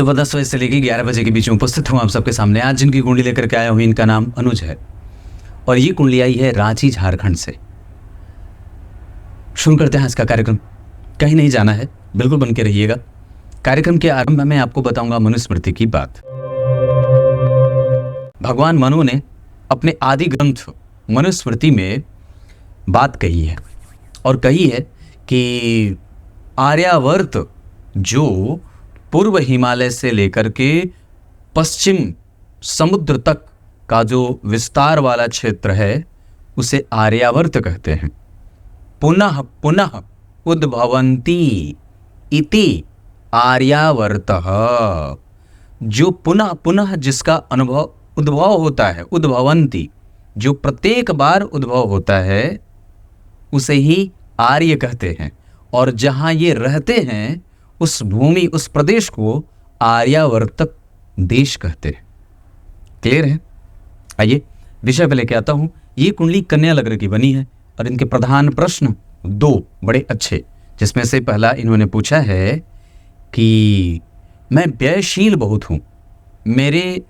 सुबह 10 बजे से लेकर 11 बजे के बीच में उपस्थित हूँ आप सबके सामने। आज जिनकी कुंडली लेकर के आया हूँ इनका नाम अनुज है और ये कुंडली आई है रांची झारखंड से। शुरू करते हैं आज का कार्यक्रम। कहीं नहीं जाना है, बिल्कुल बन के रहिएगा। कार्यक्रम के आरंभ में आपको बताऊंगा मनुस्मृति की बात। भगवान मनु ने अपने आदि ग्रंथ मनुस्मृति में बात कही है और कही है कि आर्यावर्त जो पूर्व हिमालय से लेकर के पश्चिम समुद्र तक का जो विस्तार वाला क्षेत्र है उसे आर्यावर्त कहते हैं। पुनः पुनः उद्भवन्ति इति आर्यावर्तः, जो पुनः पुनः जिसका उद्भव होता है, उद्भवन्ति जो प्रत्येक बार उद्भव होता है उसे ही आर्य कहते हैं। और जहाँ ये रहते हैं उस भूमि, उस प्रदेश को आर्यावर्तक देश कहते हैं। क्लियर है? आइए विषय पे लेके आता हूं। ये कुंडली कन्या लग्न की बनी है और इनके प्रधान प्रश्न दो बड़े अच्छे, जिसमें से पहला इन्होंने पूछा है कि मैं व्ययशील बहुत हूं, मेरे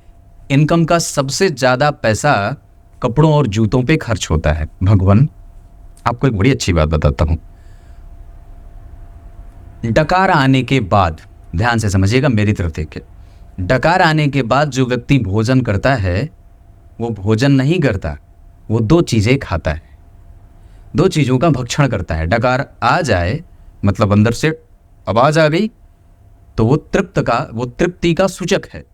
इनकम का सबसे ज़्यादा पैसा कपड़ों और जूतों पे खर्च होता है। भगवान, आपको एक बड़ी अच्छी बात बताता हूं। डकार आने के बाद, ध्यान से समझिएगा, मेरी तरफ देखिए, डकार आने के बाद जो व्यक्ति भोजन करता है वो भोजन नहीं करता, वो दो चीज़ें खाता है, दो चीज़ों का भक्षण करता है। डकार आ जाए मतलब अंदर से आवाज़ आ गई तो वो तृप्ति का सूचक है।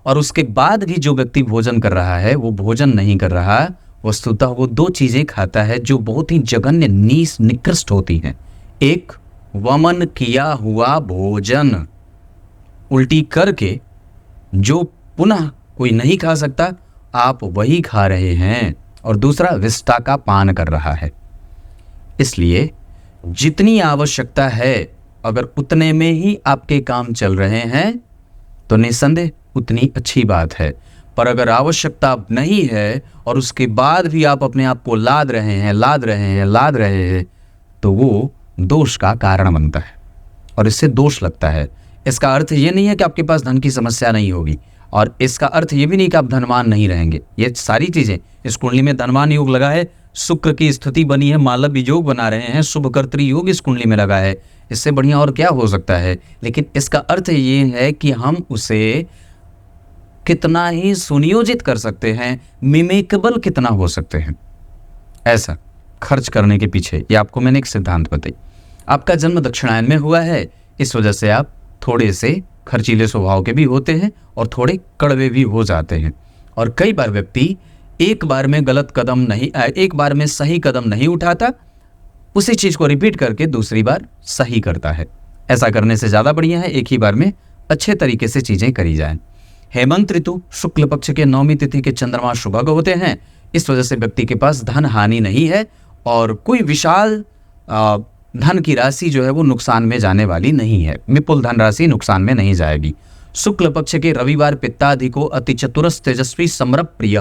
और उसके बाद भी जो व्यक्ति भोजन कर रहा है वो भोजन नहीं कर रहा, वस्तुतः वो दो चीज़ें खाता है जो बहुत ही जघन्य निकृष्ट होती हैं। एक, वमन किया हुआ भोजन उल्टी करके जो पुनः कोई नहीं खा सकता, आप वही खा रहे हैं। और दूसरा, विष्टा का पान कर रहा है। इसलिए जितनी आवश्यकता है अगर उतने में ही आपके काम चल रहे हैं तो निस्संदेह उतनी अच्छी बात है। पर अगर आवश्यकता नहीं है और उसके बाद भी आप अपने आप को लाद रहे हैं तो वो दोष का कारण बनता है और इससे दोष लगता है। इसका अर्थ ये नहीं है कि आपके पास धन की समस्या नहीं होगी और इसका अर्थ ये भी नहीं कि आप धनवान नहीं रहेंगे। ये सारी चीज़ें, इस कुंडली में धनवान योग लगा है, शुक्र की स्थिति बनी है, मालव्य योग बना रहे हैं, शुभकर्त्री योग इस कुंडली में लगा है। इससे बढ़िया और क्या हो सकता है। लेकिन इसका अर्थ ये है कि हम उसे कितना ही सुनियोजित कर सकते हैं, मिमेकेबल कितना हो सकते हैं, ऐसा खर्च करने के पीछे ये आपको मैंने एक सिद्धांत बताई। आपका जन्म दक्षिणायन में हुआ है, इस वजह से आप थोड़े से खर्चीले स्वभाव के भी होते हैं और थोड़े कड़वे भी हो जाते हैं। और कई बार व्यक्ति एक बार में सही कदम नहीं उठाता, उसी चीज़ को रिपीट करके दूसरी बार सही करता है। ऐसा करने से ज़्यादा बढ़िया है एक ही बार में अच्छे तरीके से चीज़ें करी जाएं। हेमंत ऋतु शुक्ल पक्ष के 9वीं तिथि के चंद्रमा शुभग होते हैं, इस वजह से व्यक्ति के पास धन हानि नहीं है और कोई विशाल धन की राशि जो है वो नुकसान में जाने वाली नहीं है। विपुल धन राशि नुकसान में नहीं जाएगी। शुक्ल पक्ष के रविवार पित्ताधिको अति चतुरस तेजस्वी समरप प्रिय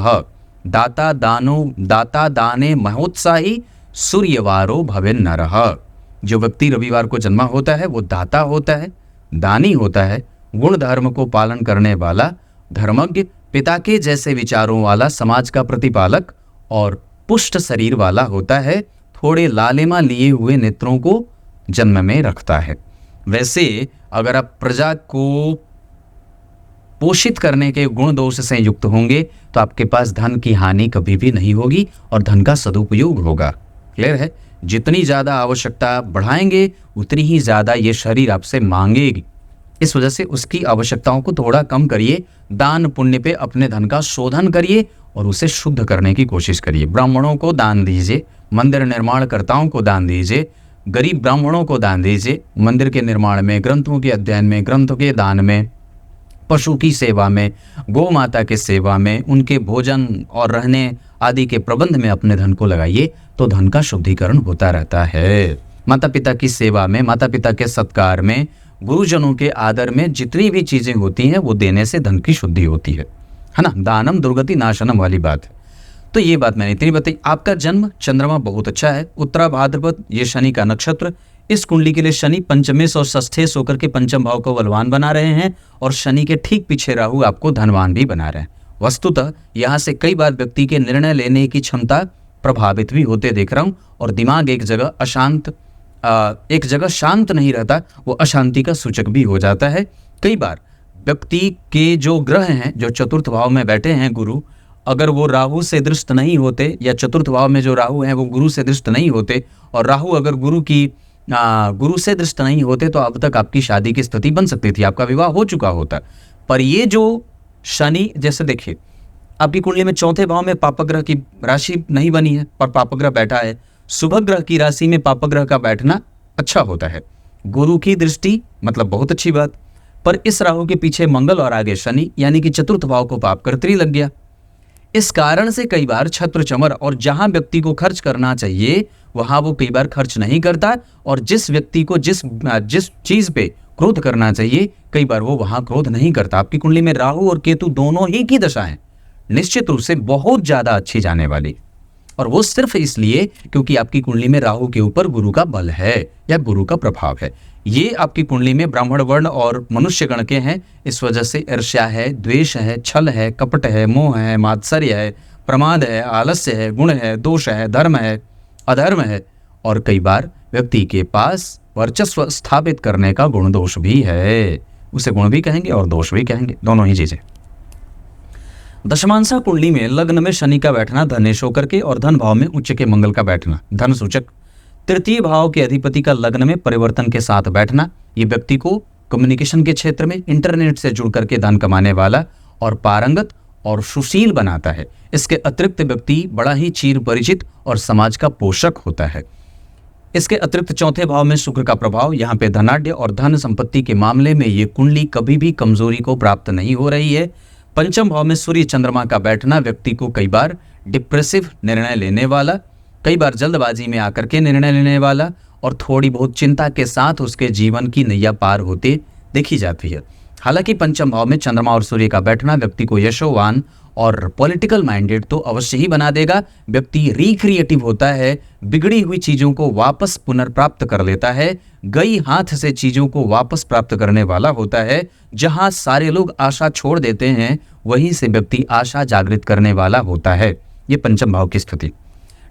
दाता दाने महोत्साही सूर्यवारो भवे नरः। जो व्यक्ति रविवार को जन्मा होता है वो दाता होता है, दानी होता है, गुण धर्म को पालन करने वाला, धर्मज्ञ, पिता के जैसे विचारों वाला, समाज का प्रतिपालक और पुष्ट शरीर वाला होता है। थोड़े लालिमा लिए हुए नेत्रों को जन्म में रखता है। वैसे अगर आप प्रजा को पोषित करने के गुण दोष से युक्त होंगे तो आपके पास धन की हानि कभी भी नहीं होगी और धन का सदुपयोग होगा। क्लियर है? जितनी ज़्यादा आवश्यकता बढ़ाएंगे उतनी ही ज़्यादा ये शरीर आपसे मांगेगी। इस वजह से उसकी आवश्यकताओं को थोड़ा कम करिए, दान पुण्य पे अपने धन का शोधन करिए और उसे शुद्ध करने की कोशिश करिए। ब्राह्मणों को दान दीजिए, मंदिर निर्माणकर्ताओं को दान दीजिए, गरीब ब्राह्मणों को दान दीजिए। मंदिर के निर्माण में, ग्रंथों के अध्ययन में, ग्रंथों के दान में, पशु की सेवा में, गौ माता के सेवा में, उनके भोजन और रहने आदि के प्रबंध में अपने धन को लगाइए तो धन का शुद्धिकरण होता रहता है। माता पिता की सेवा में, माता पिता के सत्कार में, गुरुजनों के आदर में जितनी भी चीज़ें होती हैं वो देने से धन की शुद्धि होती है ना। दानम दुर्गति नाशनम वाली बात है। तो ये बात मैंने इतनी बताई। आपका जन्म चंद्रमा बहुत अच्छा है, उत्तरा भाद्रपद ये शनि का नक्षत्र, इस कुंडली के लिए शनि पंचमेश और षष्ठेश होकर के पंचम भाव को बलवान बना रहे हैं और शनि के ठीक पीछे राहु आपको धनवान भी बना रहे हैं। वस्तुतः यहाँ से कई बार व्यक्ति के निर्णय लेने की क्षमता प्रभावित भी होते देख रहा हूँ और दिमाग एक जगह शांत नहीं रहता, वो अशांति का सूचक भी हो जाता है। कई बार व्यक्ति के जो ग्रह हैं जो चतुर्थ भाव में बैठे हैं गुरु, अगर वो राहु से दृष्ट नहीं होते या चतुर्थ भाव में जो राहु हैं वो गुरु से दृष्ट नहीं होते और राहु अगर गुरु से दृष्ट नहीं होते तो अब तक आपकी शादी की स्थिति बन सकती थी, आपका विवाह हो चुका होता। पर ये जो शनि, जैसे देखिए आपकी कुंडली में चौथे भाव में पापग्रह की राशि नहीं बनी है पर पापग्रह बैठा है। शुभ ग्रह की राशि में पापग्रह का बैठना अच्छा होता है, गुरु की दृष्टि मतलब बहुत अच्छी बात। पर इस राहु के पीछे मंगल और आगे शनि, यानी कि चतुर्थ भाव को पाप कर्त्री लग गया। इस कारण से कई बार छत्र चमर और जहां व्यक्ति को खर्च करना चाहिए वहां वो कई बार खर्च नहीं करता और जिस व्यक्ति को जिस चीज पे क्रोध करना चाहिए कई बार वो वहां क्रोध नहीं करता। आपकी कुंडली में राहु और केतु दोनों ही की दशा है निश्चित रूप से बहुत ज्यादा अच्छी जाने वाली, और वो सिर्फ इसलिए क्योंकि आपकी कुंडली में राहु के ऊपर गुरु का बल है या गुरु का प्रभाव है। ये आपकी कुंडली में ब्राह्मण वर्ण और मनुष्य गण के हैं, इस वजह से ईर्ष्या है, द्वेष है, छल है, कपट है, मोह है, मात्सर्य है, प्रमाद है, आलस्य है, गुण है, दोष है, धर्म है, अधर्म है और कई बार व्यक्ति के पास वर्चस्व स्थापित करने का गुण दोष भी है। उसे गुण भी कहेंगे और दोष भी कहेंगे, दोनों ही चीजें। दशमांशा कुंडली में लग्न में शनि का बैठना धनेश होकर के और धन भाव में उच्च के मंगल का बैठना धन सूचक। तृतीय भाव के अधिपति का लग्न में परिवर्तन के साथ बैठना ये व्यक्ति को कम्युनिकेशन के क्षेत्र में इंटरनेट से जुड़ करके धन कमाने वाला और पारंगत और सुशील बनाता है। इसके अतिरिक्त व्यक्ति बड़ा ही चीर परिचित और समाज का पोषक होता है। इसके अतिरिक्त चौथे भाव में शुक्र का प्रभाव, यहाँ पे धनाढ्य और धन संपत्ति के मामले में ये कुंडली कभी भी कमजोरी को प्राप्त नहीं हो रही है। पंचम भाव में सूर्य चंद्रमा का बैठना व्यक्ति को कई बार डिप्रेसिव निर्णय लेने वाला, कई बार जल्दबाजी में आकर के निर्णय लेने वाला और थोड़ी बहुत चिंता के साथ उसके जीवन की नैया पार होते देखी जाती है। हालांकि पंचम भाव में चंद्रमा और सूर्य का बैठना व्यक्ति को यशोवान और पॉलिटिकल माइंडेड तो अवश्य ही बना देगा। व्यक्ति रिक्रिएटिव होता है, बिगड़ी हुई चीजों को वापस पुनर्प्राप्त कर लेता है, गई हाथ से चीजों को वापस प्राप्त करने वाला होता है। जहां सारे लोग आशा छोड़ देते हैं वहीं से व्यक्ति आशा जागृत करने वाला होता है। ये पंचम भाव की स्थिति।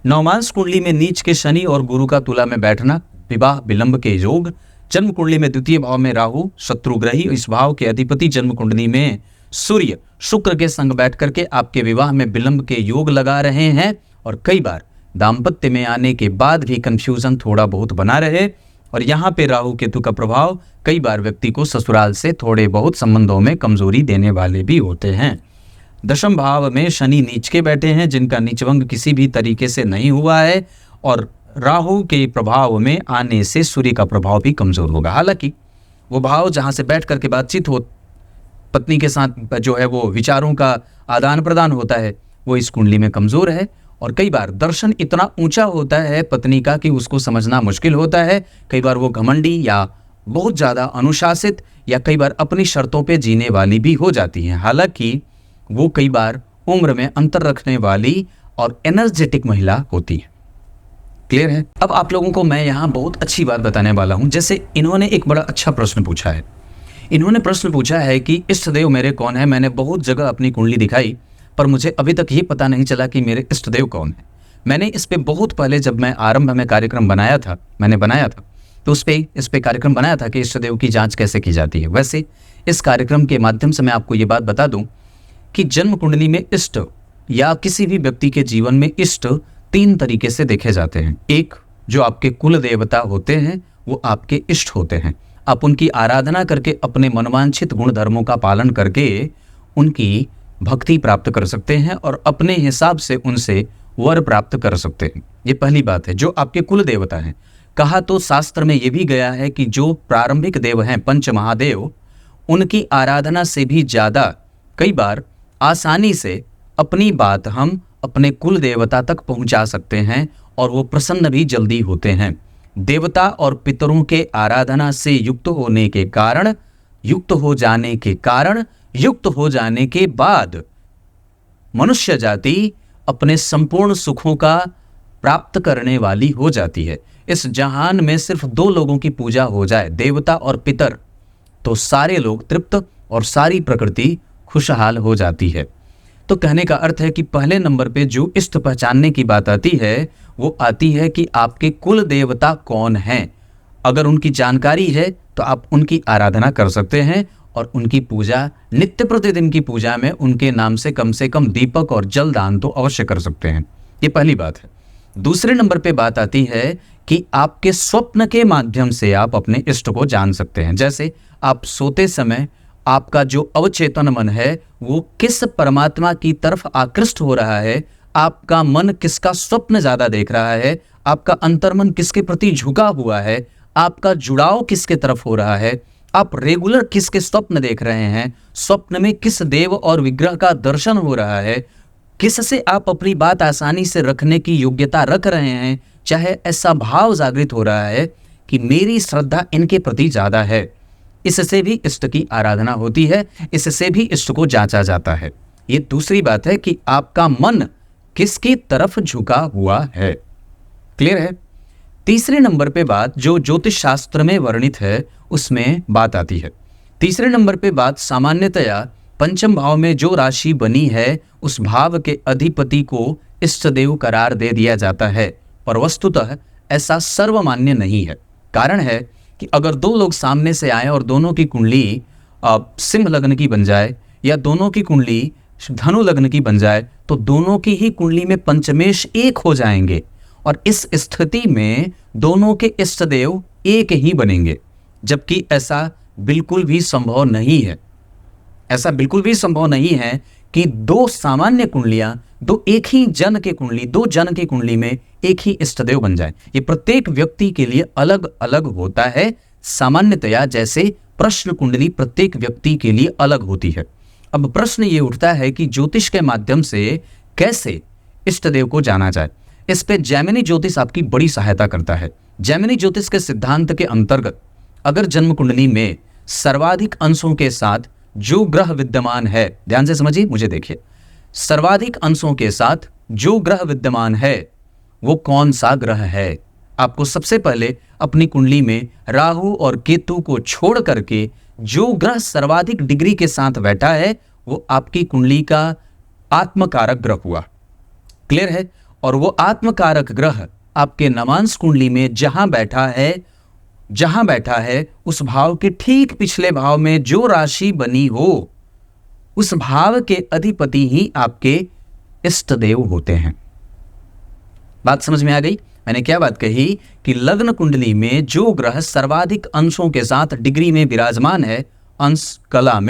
नवमांश कुंडली में नीच के शनि और गुरु का तुला में बैठना विवाह विलंब के योग। जन्म कुंडली में द्वितीय भाव में राहु शत्रुग्रही, इस भाव के अधिपति जन्म कुंडली में सूर्य शुक्र के संग बैठ करके आपके विवाह में विलंब के योग लगा रहे हैं और कई बार दाम्पत्य में आने के बाद भी कंफ्यूजन थोड़ा बहुत बना रहे। और यहाँ पे राहु केतु का प्रभाव कई बार व्यक्ति को ससुराल से थोड़े बहुत संबंधों में कमजोरी देने वाले भी होते हैं। दशम भाव में शनि नीच के बैठे हैं जिनका नीचभंग किसी भी तरीके से नहीं हुआ है और राहु के प्रभाव में आने से सूर्य का प्रभाव भी कमजोर होगा। हालांकि वो भाव जहां से बैठ करके बातचीत हो, पत्नी के साथ जो है वो विचारों का आदान प्रदान होता है, वो इस कुंडली में कमजोर है और कई बार दर्शन इतना ऊंचा होता है पत्नी का कि उसको समझना मुश्किल होता है। कई बार वो घमंडी या बहुत ज़्यादा अनुशासित या कई बार अपनी शर्तों पे जीने वाली भी हो जाती हैं। हालांकि वो कई बार उम्र में अंतर रखने वाली और एनर्जेटिक महिला होती है। क्लियर है? अब आप लोगों को मैं यहाँ बहुत अच्छी बात बताने वाला हूँ। जैसे इन्होंने एक बड़ा अच्छा प्रश्न पूछा है। इन्होंने प्रश्न पूछा है कि इष्ट देव मेरे कौन है। मैंने बहुत जगह अपनी कुंडली दिखाई पर मुझे अभी तक ये पता नहीं चला कि मेरे इष्ट देव कौन है। मैंने इस पे बहुत पहले जब मैं आरंभ में कार्यक्रम बनाया था तो इस पे कार्यक्रम बनाया था कि इष्ट देव की जांच कैसे की जाती है। वैसे इस कार्यक्रम के माध्यम से मैं आपको ये बात बता दूं कि जन्म कुंडली में इष्ट या किसी भी व्यक्ति के जीवन में इष्ट 3 तरीके से देखे जाते हैं। एक, जो आपके कुल देवता होते हैं वो आपके इष्ट होते हैं। आप उनकी आराधना करके अपने मनवांछित गुण धर्मों का पालन करके उनकी भक्ति प्राप्त कर सकते हैं और अपने हिसाब से उनसे वर प्राप्त कर सकते हैं। ये पहली बात है, जो आपके कुल देवता हैं। कहा तो शास्त्र में ये भी गया है कि जो प्रारंभिक देव हैं पंच महादेव, उनकी आराधना से भी ज़्यादा कई बार आसानी से अपनी बात हम अपने कुल देवता तक पहुंचा सकते हैं और वो प्रसन्न भी जल्दी होते हैं। देवता और पितरों के आराधना से युक्त होने के कारण, युक्त हो जाने के बाद मनुष्य जाति अपने संपूर्ण सुखों का प्राप्त करने वाली हो जाती है। इस जहान में सिर्फ दो लोगों की पूजा हो जाए, देवता और पितर, तो सारे लोग तृप्त और सारी प्रकृति खुशहाल हो जाती है। तो कहने का अर्थ है कि पहले नंबर पे जो इष्ट पहचानने की बात आती है वो आती है कि आपके कुल देवता कौन हैं। अगर उनकी जानकारी है तो आप उनकी आराधना कर सकते हैं और उनकी पूजा, नित्य प्रतिदिन की पूजा में उनके नाम से कम दीपक और जल दान तो अवश्य कर सकते हैं। ये पहली बात है। दूसरे नंबर पे बात आती है कि आपके स्वप्न के माध्यम से आप अपने इष्ट को जान सकते हैं। जैसे आप सोते समय आपका जो अवचेतन मन है वो किस परमात्मा की तरफ आकृष्ट हो रहा है, आपका मन किसका स्वप्न ज्यादा देख रहा है, आपका अंतर्मन किसके प्रति झुका हुआ है, आपका जुड़ाव किसके तरफ हो रहा है, आप रेगुलर किसके स्वप्न देख रहे हैं, स्वप्न में किस देव और विग्रह का दर्शन हो रहा है, किससे आप अपनी बात आसानी से रखने की योग्यता रख रहे हैं, चाहे ऐसा भाव जागृत हो रहा है कि मेरी श्रद्धा इनके प्रति ज्यादा है, इससे भी इष्ट की आराधना होती है, इससे भी इष्ट को जांचा जाता है। ये दूसरी बात है कि आपका मन किसकी तरफ झुका हुआ है। क्लियर है। तीसरे नंबर पे बात जो ज्योतिष शास्त्र में वर्णित है उसमें बात आती है। तीसरे नंबर पे बात सामान्यतया पंचम भाव में जो राशि बनी है उस भाव के अधिपति को इष्ट देव करार दे दिया जाता है, पर वस्तुतः ऐसा सर्वमान्य नहीं है। कारण है कि अगर दो लोग सामने से आए और दोनों की कुंडली सिंह लग्न की बन जाए या दोनों की कुंडली धनु लग्न की बन जाए तो दोनों की ही कुंडली में पंचमेश एक हो जाएंगे और इस स्थिति में दोनों के इष्ट देव एक ही बनेंगे, जबकि ऐसा बिल्कुल भी संभव नहीं है। ऐसा बिल्कुल भी संभव नहीं है कि दो सामान्य कुंडलियां, दो एक ही जन के कुंडली, दो जन के कुंडली में एक ही इष्टदेव बन जाए। ये प्रत्येक व्यक्ति के लिए अलग अलग होता है। सामान्यतया जैसे प्रश्न कुंडली प्रत्येक व्यक्ति के लिए अलग होती है। अब प्रश्न ये उठता है कि ज्योतिष के माध्यम से कैसे इष्टदेव को जाना जाए। इस पे जैमिनी ज्योतिष आपकी बड़ी सहायता करता है। जैमिनी ज्योतिष के सिद्धांत के अंतर्गत अगर जन्म कुंडली में सर्वाधिक अंशों के साथ जो ग्रह विद्यमान है, ध्यान से समझिए, मुझे देखिए, सर्वाधिक अंशों के साथ जो ग्रह विद्यमान है वो कौन सा ग्रह है। आपको सबसे पहले अपनी कुंडली में राहु और केतु को छोड़ करके जो ग्रह सर्वाधिक डिग्री के साथ बैठा है वो आपकी कुंडली का आत्मकारक ग्रह हुआ। क्लियर है। और वो आत्मकारक ग्रह आपके नवांश कुंडली में जहां बैठा है उस भाव के ठीक पिछले भाव में जो राशि बनी हो उस भाव के अधिपति ही आपके इष्ट देव होते हैं। बात समझ में आ गई। मैंने क्या बात कही कि लग्न कुंडली में जो ग्रह सर्वाधिक अंशों के साथ डिग्री में विराजमान है, अंश कला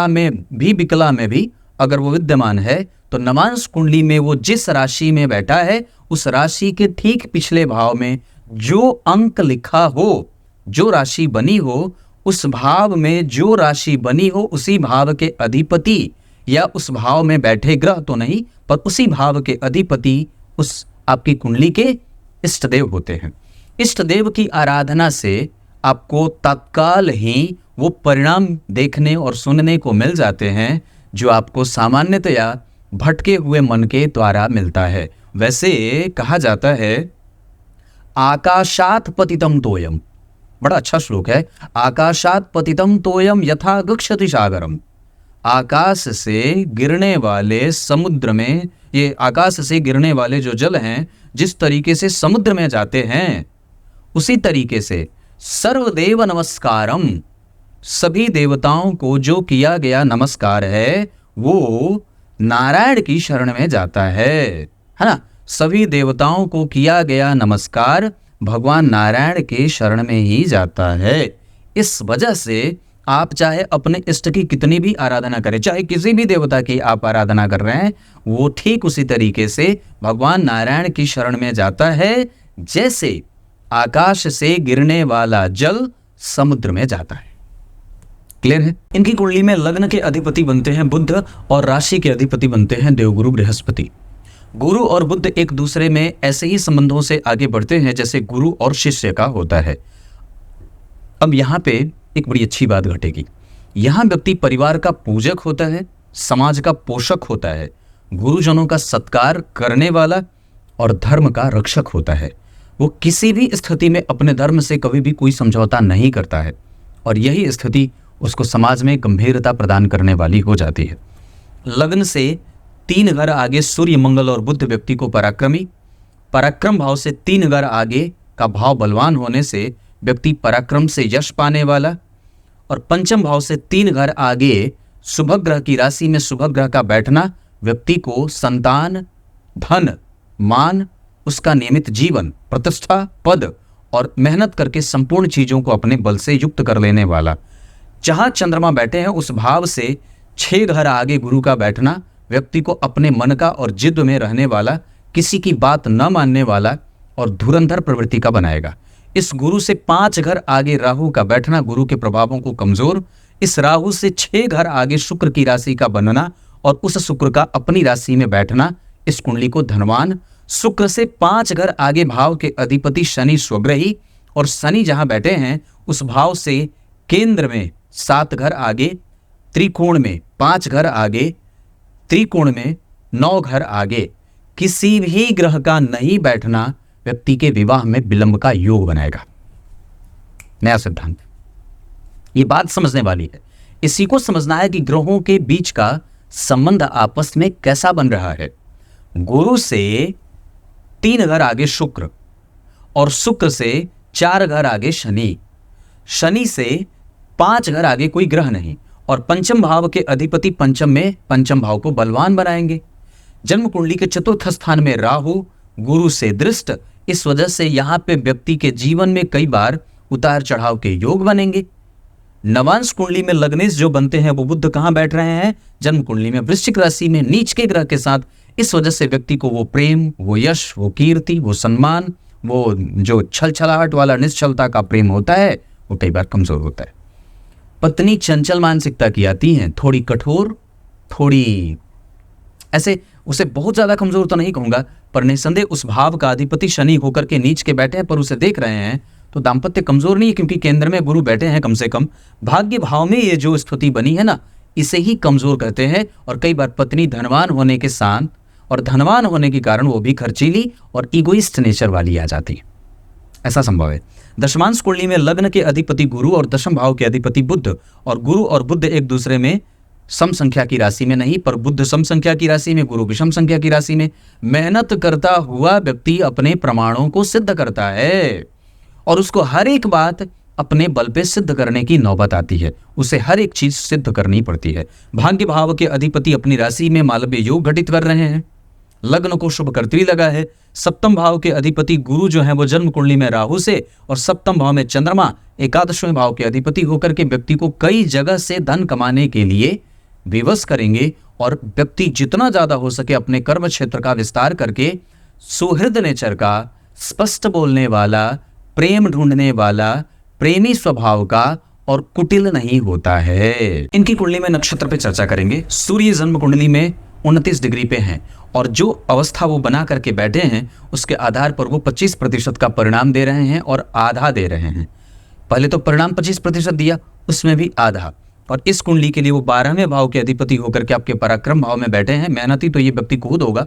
में भी विकला में भी अगर वो विद्यमान है तो नवांश कुंडली में वो जिस राशि में बैठा है उस राशि के ठीक पिछले भाव में जो अंक लिखा हो, जो राशि बनी हो, उस भाव में जो राशि बनी हो उसी भाव के अधिपति या उस भाव में बैठे ग्रह तो नहीं पर उसी भाव के अधिपति उस आपकी कुंडली के इष्ट देव होते हैं। इष्ट देव की आराधना से आपको तत्काल ही वो परिणाम देखने और सुनने को मिल जाते हैं जो आपको सामान्यतया भटके हुए मन के द्वारा मिलता है। वैसे कहा जाता है आकाशात पतितम तोयम, बड़ा अच्छा श्लोक है, आकाशात पतितम तोयम यथा गच्छति सागरम। आकाश से गिरने वाले समुद्र में, ये आकाश से गिरने वाले जो जल हैं जिस तरीके से समुद्र में जाते हैं उसी तरीके से सर्वदेव नमस्कारम, सभी देवताओं को जो किया गया नमस्कार है वो नारायण की शरण में जाता है ना। सभी देवताओं को किया गया नमस्कार भगवान नारायण के शरण में ही जाता है। इस वजह से आप चाहे अपने इष्ट की कितनी भी आराधना करें, चाहे किसी भी देवता की आप आराधना कर रहे हैं, वो ठीक उसी तरीके से भगवान नारायण की शरण में जाता है जैसे आकाश से गिरने वाला जल समुद्र में जाता है। क्लियर है। इनकी कुंडली में लग्न के अधिपति बनते हैं बुध और राशि के अधिपति बनते हैं देवगुरु बृहस्पति। गुरु और बुध एक दूसरे में ऐसे ही संबंधों से आगे बढ़ते हैं जैसे गुरु और शिष्य का होता है। अब यहाँ पे एक बड़ी अच्छी बात घटेगी। यहाँ व्यक्ति परिवार का पूजक होता है, समाज का पोषक होता है, गुरुजनों का सत्कार करने वाला और धर्म का रक्षक होता है। वो किसी भी स्थिति में अपने धर्म से कभी भी कोई समझौता नहीं करता है और यही स्थिति उसको समाज में गंभीरता प्रदान करने वाली हो जाती है। लग्न से 3 घर आगे सूर्य, मंगल और बुध व्यक्ति को पराक्रमी, पराक्रम भाव से 3 घर आगे का भाव बलवान होने से व्यक्ति पराक्रम से यश पाने वाला, और पंचम भाव से 3 घर आगे शुभ ग्रह की राशि में शुभ ग्रह का बैठना व्यक्ति को संतान, धन, मान, उसका नियमित जीवन, प्रतिष्ठा, पद और मेहनत करके संपूर्ण चीजों को अपने बल से युक्त कर लेने वाला। जहां चंद्रमा बैठे हैं उस भाव से 6 घर आगे गुरु का बैठना व्यक्ति को अपने मन का और जिद में रहने वाला, किसी की बात न मानने वाला और धुरंधर प्रवृत्ति का बनाएगा। इस गुरु से 5 घर आगे राहु का बैठना गुरु के प्रभावों को कमजोर, इस राहु से 6 घर आगे शुक्र की राशि का बनना और उस शुक्र का अपनी राशि में बैठना इस कुंडली को धनवान, शुक्र से 5 घर आगे भाव के अधिपति शनि स्वग्रही और शनि जहां बैठे हैं उस भाव से केंद्र में 7 घर आगे, त्रिकोण में 5 घर आगे, त्रिकोण में 9 घर आगे किसी भी ग्रह का नहीं बैठना व्यक्ति के विवाह में विलंब का योग बनाएगा। नया सिद्धांत, ये बात समझने वाली है। इसी को समझना है कि ग्रहों के बीच का संबंध आपस में कैसा बन रहा है। गुरु से 3 घर आगे शुक्र और शुक्र से 4 घर आगे शनि, शनि से 5 घर आगे कोई ग्रह नहीं और पंचम भाव के अधिपति पंचम में पंचम भाव को बलवान बनाएंगे। जन्म कुंडली के चतुर्थ स्थान में राहु गुरु से दृष्ट, इस वजह से यहां पे व्यक्ति के जीवन में कई बार उतार चढ़ाव के योग बनेंगे। नवांश कुंडली में लग्नेश जो बनते हैं वो बुध कहां बैठ रहे हैं, जन्म कुंडली में वृश्चिक राशि में नीच के ग्रह के साथ। इस वजह से व्यक्ति को वो प्रेम, वो यश, वो कीर्ति, वो सम्मान, वो जो छलछलाहट वाला निश्चलता का प्रेम होता है वो कई बार कमजोर होता है। पत्नी चंचल मानसिकता की आती है, थोड़ी कठोर, थोड़ी ऐसे, उसे बहुत ज्यादा कमजोर तो नहीं कहूंगा पर निसंदेह उस भाव का अधिपति शनि होकर के नीच के बैठे हैं पर उसे देख रहे हैं तो दाम्पत्य कमजोर नहीं है क्योंकि केंद्र में गुरु बैठे हैं। कम से कम भाग्य भाव में ये जो स्थिति बनी है ना, इसे ही कमजोर कहते हैं। और कई बार पत्नी धनवान होने के साथ और धनवान होने के कारण वो भी खर्चीली और इगोइस्ट नेचर वाली आ जाती है, ऐसा संभव है। दशमांश कुंडली में लग्न के अधिपति गुरु और दशम भाव के अधिपति बुध, और गुरु और बुध एक दूसरे में सम संख्या की राशि में नहीं पर बुध सम संख्या की राशि में, गुरु विषम संख्या की राशि में। मेहनत करता हुआ व्यक्ति अपने प्रमाणों को सिद्ध करता है और उसको हर एक बात अपने बल पे सिद्ध करने की नौबत आती है, उसे हर एक चीज सिद्ध करनी पड़ती है। भाग्य भाव के अधिपति अपनी राशि में मालव्य योग घटित कर रहे हैं, लग्न को शुभ करते ही लगा है। सप्तम भाव के अधिपति गुरु जो है वो जन्म कुंडली में राहु से और सप्तम भाव में चंद्रमा एकादशवें भाव के अधिपति होकर के व्यक्ति को कई जगह से धन कमाने के लिए विवश करेंगे और व्यक्ति जितना ज्यादा हो सके अपने कर्म क्षेत्र का विस्तार करके सुहृद नेचर का, स्पष्ट बोलने वाला, प्रेम ढूंढने वाला, प्रेमी स्वभाव का और कुटिल नहीं होता है। इनकी कुंडली में नक्षत्र पे चर्चा करेंगे। सूर्य जन्म कुंडली में 29 डिग्री पे हैं और जो अवस्था वो बना करके बैठे हैं उसके आधार पर वो 25% का परिणाम दे रहे हैं और आधा दे रहे हैं। पहले तो परिणाम 25% दिया, उसमें भी आधा। और इस कुंडली के लिए वो 12वें भाव के अधिपति होकर के आपके पराक्रम भाव में बैठे हैं। मेहनती तो ये व्यक्ति खुद होगा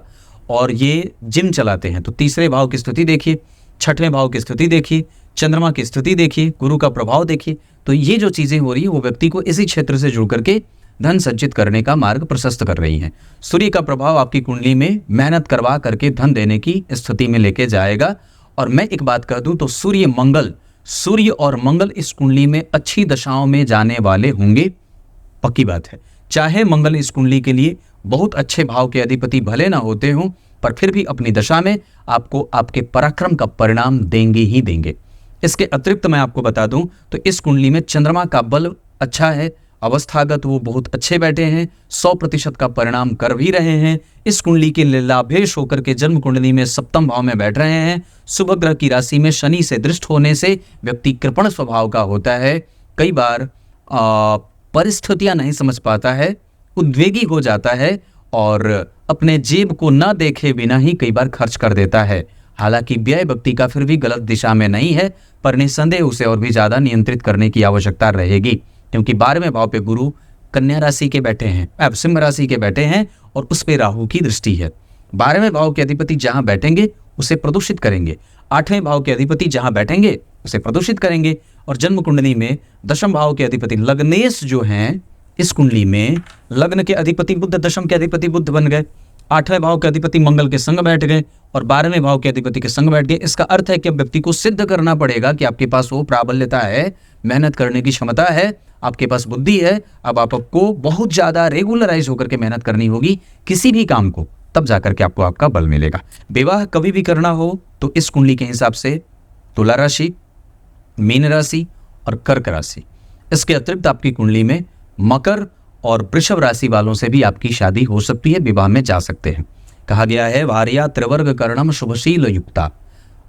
और ये जिम चलाते हैं। तो तीसरे भाव की स्थिति देखिए, छठवें भाव की स्थिति देखिए, चंद्रमा की स्थिति देखिए, गुरु का प्रभाव देखिए। तो ये जो चीजें हो रही है वो व्यक्ति को इसी क्षेत्र से जुड़ करके धन संचित करने का मार्ग प्रशस्त कर रही हैं। सूर्य का प्रभाव आपकी कुंडली में मेहनत करवा करके धन देने की स्थिति में लेके जाएगा। और मैं एक बात कह दूं तो सूर्य और मंगल इस कुंडली में अच्छी दशाओं में जाने वाले होंगे, पक्की बात है। चाहे मंगल इस कुंडली के लिए बहुत अच्छे भाव के अधिपति भले ना होते हों पर फिर भी अपनी दशा में आपको आपके पराक्रम का परिणाम देंगे ही देंगे। इसके अतिरिक्त मैं आपको बता दूं तो इस कुंडली में चंद्रमा का बल अच्छा है, अवस्थागत वो बहुत अच्छे बैठे हैं, 100% का परिणाम कर भी रहे हैं। इस कुंडली के लाभेश होकर के जन्म कुंडली में सप्तम भाव में बैठ रहे हैं। शुभ ग्रह की राशि में शनि से दृष्ट होने से व्यक्ति कृपण स्वभाव का होता है, कई बार परिस्थितियां नहीं समझ पाता है, उद्वेगी हो जाता है और अपने जेब को न देखे बिना ही कई बार खर्च कर देता है। हालांकि व्यय व्यक्ति का फिर भी गलत दिशा में नहीं है पर निस्संदेह उसे और भी ज्यादा नियंत्रित करने की आवश्यकता रहेगी क्योंकि 12वें भाव पे गुरु कन्या राशि के बैठे हैं, सिंह राशि के बैठे हैं और उस पे राहु की दृष्टि है। 12वें भाव के अधिपति जहां बैठेंगे उसे प्रदूषित करेंगे। 8वें भाव के अधिपति जहां बैठेंगे उसे प्रदूषित करेंगे। और जन्म कुंडली में 10वें भाव के अधिपति लग्नेश जो हैं, इस कुंडली में लग्न के अधिपति बुध, 10वें के अधिपति बुध बन गए, 8वें भाव के अधिपति मंगल के संग बैठ गए और 12वें भाव के अधिपति के संग बैठ गए। इसका अर्थ है कि अब व्यक्ति को सिद्ध करना पड़ेगा कि आपके पास वो प्राबल्यता है, मेहनत करने की क्षमता है, आपके पास बुद्धि है। अब आपको बहुत ज्यादा रेगुलराइज होकर के मेहनत करनी होगी किसी भी काम को, तब जाकर के आपको आपका बल मिलेगा। विवाह कभी भी करना हो तो इस कुंडली के हिसाब से तुला राशि, मीन राशि और कर्क राशि, इसके अतिरिक्त आपकी कुंडली में मकर और वृषभ राशि वालों से भी आपकी शादी हो सकती है, विवाह में जा सकते हैं। कहा गया है वार्या त्रिवर्ग कर्णम शुभशील युक्ता।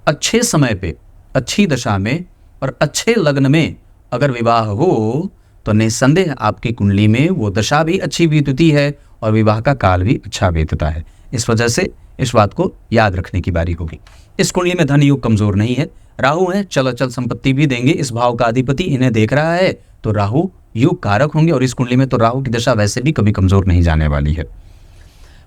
अच्छे समय पे, अच्छी दशा में और अच्छे लग्न में अगर विवाह हो तो निस्संदेह आपकी कुंडली में वो दशा भी अच्छी बीतती है और विवाह का काल भी अच्छा बीतता है। इस वजह से इस बात को याद रखने की बारी होगी। इस कुंडली में धन योग कमजोर नहीं है, राहु है, चल अचल संपत्ति भी देंगे। इस भाव का अधिपति इन्हें देख रहा है तो राहु योग कारक होंगे और इस कुंडली में तो राहु की दशा वैसे भी कभी कमजोर नहीं जाने वाली है।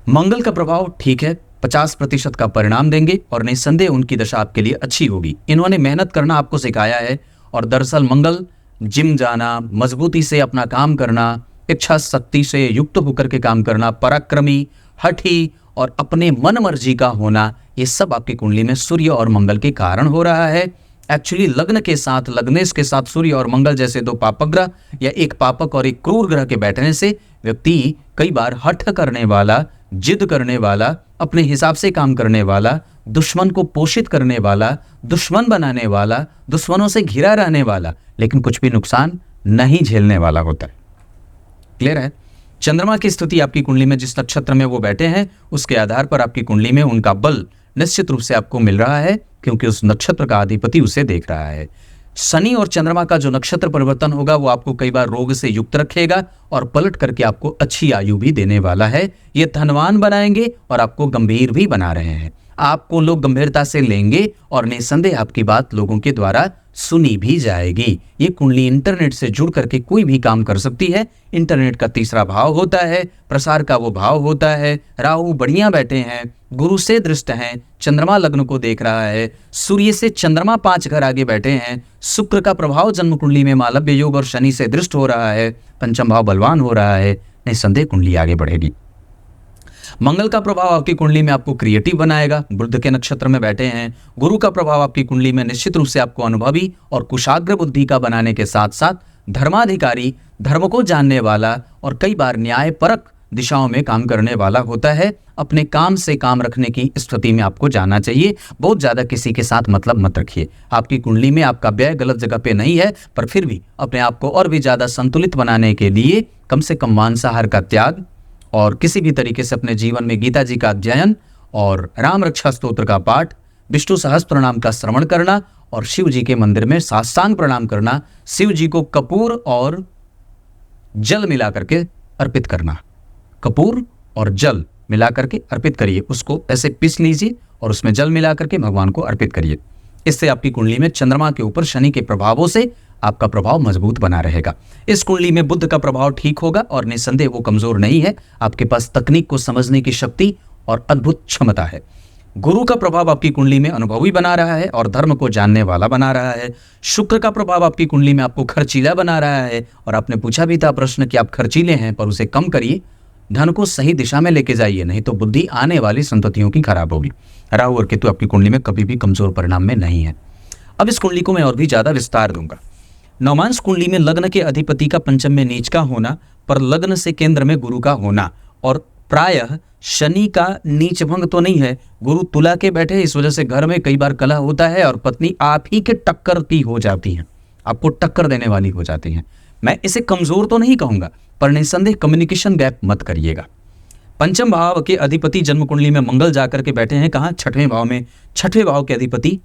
मंगल का प्रभाव ठीक है, 50% का परिणाम देंगे और निस्संदेह उनकी दशा आपके लिए अच्छी होगी। इन्होंने मेहनत करना आपको सिखाया है और दरअसल मंगल जिम जाना, मजबूती से अपना काम करना, इच्छा शक्ति से युक्त होकर के काम करना, पराक्रमी, हठी और अपने मन मर्जी का होना, ये सब आपकी कुंडली में सूर्य और मंगल के कारण हो रहा है। एक्चुअली लग्न के साथ, लग्नेश के साथ सूर्य और मंगल जैसे दो पापक ग्रह या एक पापक और एक क्रूर ग्रह के बैठने से व्यक्ति कई बार हठ करने वाला, जिद करने वाला, अपने हिसाब से काम करने वाला, दुश्मन को पोषित करने वाला, दुश्मन बनाने वाला, दुश्मनों से घिरा रहने वाला, लेकिन कुछ भी नुकसान नहीं झेलने वाला होता है। क्लियर है? चंद्रमा की स्थिति आपकी कुंडली में जिस नक्षत्र में वो बैठे हैं उसके आधार पर आपकी कुंडली में उनका बल निश्चित रूप से आपको मिल रहा है, क्योंकि उस नक्षत्र का अधिपति उसे देख रहा है। शनि और चंद्रमा का जो नक्षत्र परिवर्तन होगा वो आपको कई बार रोग से युक्त रखेगा और पलट करके आपको अच्छी आयु भी देने वाला है। ये धनवान बनाएंगे और आपको गंभीर भी बना रहे हैं। आपको लोग गंभीरता से लेंगे और निस्संदेह आपकी बात लोगों के द्वारा सुनी भी जाएगी। ये कुंडली इंटरनेट से जुड़ करके कोई भी काम कर सकती है। इंटरनेट का तीसरा भाव होता है, प्रसार का वो भाव होता है। राहु बढ़िया बैठे हैं, गुरु से दृष्ट हैं, चंद्रमा लग्न को देख रहा है, सूर्य से चंद्रमा 5 घर आगे बैठे हैं, शुक्र का प्रभाव जन्म कुंडली में मालव्य योग और शनि से दृष्ट हो रहा है, पंचम भाव बलवान हो रहा है, निस्संदेह कुंडली आगे बढ़ेगी। मंगल का प्रभाव आपकी कुंडली में आपको क्रिएटिव बनाएगा, बुध के नक्षत्र में बैठे हैं। गुरु का प्रभाव आपकी कुंडली में निश्चित रूप से आपको अनुभवी और कुशाग्र बुद्धि का बनाने के साथ साथ धर्माधिकारी, धर्म को जानने वाला और कई बार न्याय परक दिशाओं में काम करने वाला होता है। अपने काम से काम रखने की स्थिति में आपको जाना चाहिए। बहुत ज्यादा किसी के साथ मतलब मत रखिए। आपकी कुंडली में आपका व्यय गलत जगह पे नहीं है, पर फिर भी अपने आप को और भी ज्यादा संतुलित बनाने के लिए कम से कम मांसाहार का त्याग और किसी भी तरीके से अपने जीवन में गीता जी का अध्ययन और राम रक्षा स्तोत्र का पाठ, विष्णु सहस्त्र नाम का श्रवण करना और शिव जी के मंदिर में साष्टांग प्रणाम करना, शिव जी को कपूर और जल मिला करके अर्पित करना। कपूर और जल मिला करके अर्पित करिए, उसको ऐसे पीस लीजिए और उसमें जल मिला करके भगवान को अर्पित करिए। इससे आपकी कुंडली में चंद्रमा के ऊपर शनि के प्रभावों से आपका प्रभाव मजबूत बना रहेगा। इस कुंडली में बुध का प्रभाव ठीक होगा और निस्संदेह वो कमजोर नहीं है। आपके पास तकनीक को समझने की शक्ति और अद्भुत क्षमता है। गुरु का प्रभाव आपकी कुंडली में अनुभवी बना रहा है और धर्म को जानने वाला बना रहा है। शुक्र का प्रभाव आपकी कुंडली में आपको खर्चीला बना रहा है और आपने पूछा भी था प्रश्न कि आप खर्चीले हैं, पर उसे कम करिए, धन को सही दिशा में लेके जाइए, नहीं तो बुद्धि आने वाली संततियों की खराब होगी। राहु और केतु आपकी कुंडली में कभी भी कमजोर परिणाम में नहीं है। अब इस कुंडली को मैं और भी ज्यादा विस्तार दूंगा। नवमांश कुंडली में लग्न के अधिपति का पंचम में नीच का होना, पर लग्न से केंद्र में गुरु का होना और प्रायः शनि का नीच भंग तो नहीं है, गुरु तुला के बैठे, इस वजह से घर में कई बार कलह होता है और पत्नी आप ही के टक्कर की हो जाती है, आपको टक्कर देने वाली हो जाती है। मैं इसे कमजोर तो नहीं कहूंगा, पर निस्संदेह कम्युनिकेशन गैप मत करिएगा। पंचम भाव के अधिपति जन्म कुंडली में मंगल जाकर के बैठे हैं कहाँ? 6वें भाव में। 6वें भाव के अधिपति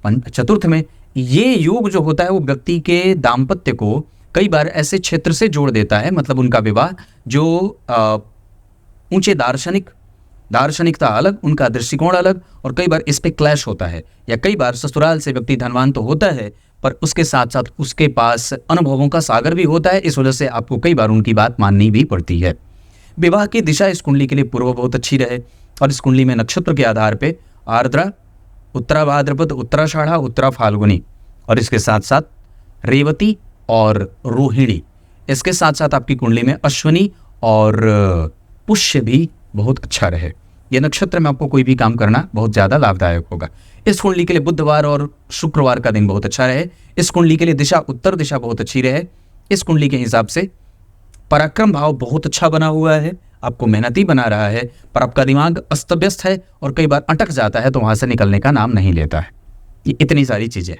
चतुर्थ में। ये योग जो होता है वो व्यक्ति के दाम्पत्य को कई बार ऐसे क्षेत्र से जोड़ देता है, मतलब उनका विवाह जो ऊंचे दार्शनिकता अलग, उनका दृष्टिकोण अलग, और कई बार इस पे क्लैश होता है। या कई बार ससुराल से व्यक्ति धनवान तो होता है, पर उसके साथ साथ उसके पास अनुभवों का सागर भी होता है, इस वजह से आपको कई बार उनकी बात माननी भी पड़ती है। विवाह की दिशा इस कुंडली के लिए पूर्व बहुत अच्छी रहे और इस कुंडली में नक्षत्र के आधार पे आर्द्रा, उत्तरा भाद्रपद, उत्तराषाढ़ा, उत्तरा फाल्गुनी और इसके साथ साथ रेवती और रोहिणी। इसके साथ साथ आपकी कुंडली में अश्विनी और पुष्य भी बहुत अच्छा रहे। ये नक्षत्र में आपको कोई भी काम करना बहुत ज़्यादा लाभदायक होगा। इस कुंडली के लिए बुधवार और शुक्रवार का दिन बहुत अच्छा रहे। इस कुंडली के लिए दिशा उत्तर दिशा बहुत अच्छी रहे। इस कुंडली के हिसाब से पराक्रम भाव बहुत अच्छा बना हुआ है, आपको मेहनती बना रहा है, पर आपका दिमाग अस्त व्यस्त है और कई बार अटक जाता है तो वहां से निकलने का नाम नहीं लेता है। ये इतनी सारी चीजें।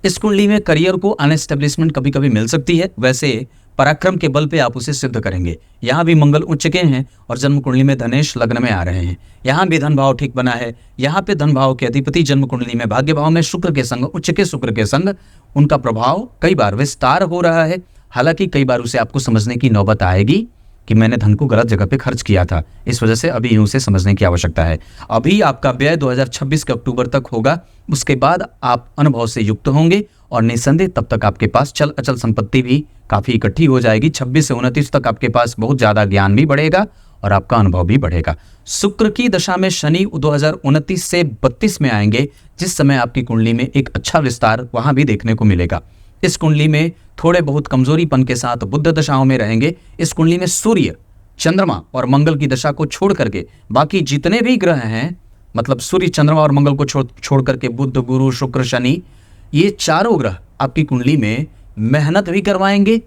इस कुंडली में करियर को अनएस्टेब्लिशमेंट कभी कभी मिल सकती है, वैसे पराक्रम के बल पे आप उसे सिद्ध करेंगे। यहाँ भी मंगल उच्च के हैं और जन्म कुंडली में धनेश लग्न में आ रहे हैं। यहाँ भी धन भाव ठीक बना है। यहाँ पे धन भाव के अधिपति जन्म कुंडली में भाग्य भाव में शुक्र के संग, उच्च के शुक्र के संग उनका प्रभाव कई बार विस्तार हो रहा है। हालांकि कई बार उसे आपको समझने की नौबत आएगी कि मैंने धन को गलत जगह पे खर्च किया था, इस वजह से अभी उसे समझने की आवश्यकता है। अभी आपका व्यय 2026 के अक्टूबर तक होगा, उसके बाद आप अनुभव से युक्त होंगे और निस्संदेह तब तक आपके पास चल अचल संपत्ति भी काफ़ी इकट्ठी हो जाएगी। 26 से 29 तक आपके पास बहुत ज़्यादा ज्ञान भी बढ़ेगा और आपका अनुभव भी बढ़ेगा। शुक्र की दशा में शनि 2029 से 32 में आएंगे, जिस समय आपकी कुंडली में एक अच्छा विस्तार वहाँ भी देखने को मिलेगा। इस कुंडली में थोड़े बहुत कमजोरीपन के साथ बुध दशाओं में रहेंगे। इस कुंडली में सूर्य, चंद्रमा और मंगल की दशा को छोड़ करके बाकी जितने भी ग्रह हैं, मतलब सूर्य, चंद्रमा और मंगल को छोड़ करके बुध, गुरु, शुक्र, शनि, ये चारों ग्रह आपकी कुंडली में मेहनत भी करवाएंगे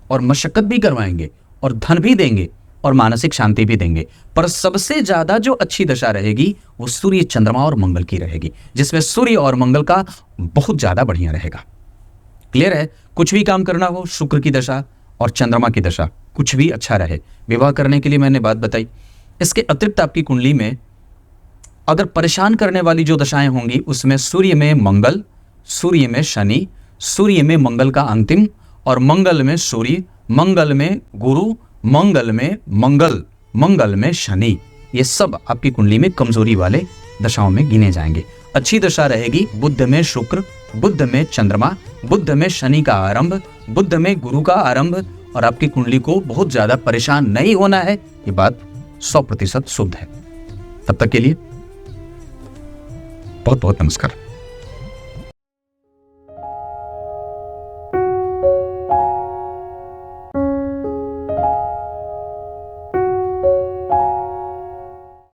और मशक्कत भी करवाएंगे और धन भी देंगे और मानसिक शांति भी देंगे। पर सबसे ज्यादा जो अच्छी दशा रहेगी वो सूर्य, चंद्रमा और मंगल की रहेगी, जिसमें सूर्य और मंगल का बहुत ज्यादा बढ़िया रहेगा। क्लियर है? कुछ भी काम करना हो, शुक्र की दशा और चंद्रमा की दशा कुछ भी अच्छा रहे। विवाह करने के लिए मैंने बात बताई। इसके अतिरिक्त आपकी कुंडली में अगर परेशान करने वाली जो दशाएं होंगी, उसमें सूर्य में मंगल, सूर्य में शनि, सूर्य में मंगल का अंतिम और मंगल में सूर्य, मंगल में गुरु, मंगल में मंगल, मंगल में शनि, ये सब आपकी कुंडली में कमजोरी वाले दशाओं में गिने जाएंगे। अच्छी दशा रहेगी बुध में शुक्र, बुध में चंद्रमा, बुध में शनि का आरंभ, बुध में गुरु का आरंभ, और आपकी कुंडली को बहुत ज्यादा परेशान नहीं होना है। ये बात 100% शुद्ध है। तब तक के लिए बहुत बहुत नमस्कार।